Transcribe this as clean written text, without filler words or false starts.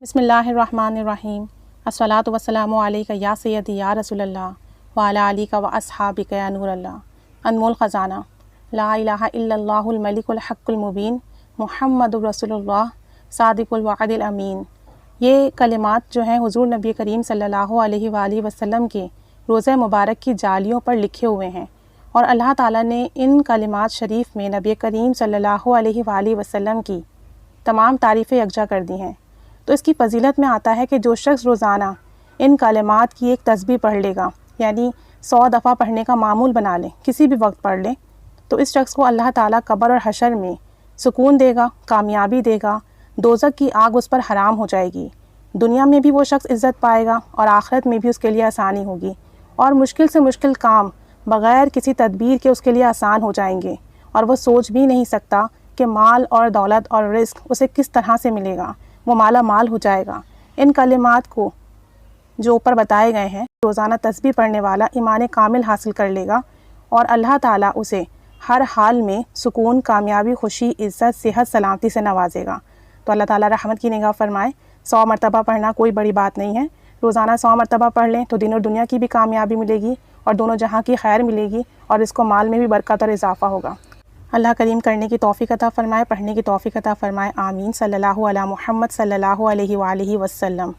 بسم اللہ الرحمن الرحیم الصلاۃ والسلام علیک یا سیدی یا رسول اللہ وعلی آلک و اصحابک یا نور اللہ انمول خزانہ لا الہ الا اللہ الملک الحق المبین محمد رسول اللہ صادق الوعد الامین۔ یہ کلمات جو ہیں حضور نبی کریم صلی اللہ علیہ وآلہ وسلم کے روزہ مبارک کی جالیوں پر لکھے ہوئے ہیں، اور اللہ تعالیٰ نے ان کلمات شریف میں نبی کریم صلی اللہ علیہ وآلہ وسلم کی تمام تعریفیں یکجا کر دی ہیں۔ تو اس کی فضیلت میں آتا ہے کہ جو شخص روزانہ ان کلمات کی ایک تسبیح پڑھ لے گا، یعنی 100 دفعہ پڑھنے کا معمول بنا لے، کسی بھی وقت پڑھ لے، تو اس شخص کو اللہ تعالیٰ قبر اور حشر میں سکون دے گا، کامیابی دے گا، دوزخ کی آگ اس پر حرام ہو جائے گی، دنیا میں بھی وہ شخص عزت پائے گا اور آخرت میں بھی اس کے لیے آسانی ہوگی، اور مشکل سے مشکل کام بغیر کسی تدبیر کے اس کے لیے آسان ہو جائیں گے، اور وہ سوچ بھی نہیں سکتا کہ مال اور دولت اور رزق اسے کس طرح سے ملے گا، وہ مالا مال ہو جائے گا۔ ان کلمات کو جو اوپر بتائے گئے ہیں روزانہ تسبیح پڑھنے والا ایمان کامل حاصل کر لے گا، اور اللہ تعالیٰ اسے ہر حال میں سکون، کامیابی، خوشی، عزت، صحت، سلامتی سے نوازے گا۔ تو اللہ تعالیٰ رحمت کی نگاہ فرمائے۔ 100 مرتبہ پڑھنا کوئی بڑی بات نہیں ہے، روزانہ 100 مرتبہ پڑھ لیں تو دین اور دنیا کی بھی کامیابی ملے گی اور دونوں جہاں کی خیر ملے گی، اور اس کو مال میں بھی برکت اور اضافہ ہوگا۔ اللہ کریم کرنے کی توفیق عطا فرمائے، پڑھنے کی توفیق عطا فرمائے، آمین۔ صلی اللہ علی محمد صلی اللہ علیہ وآلہ وسلم۔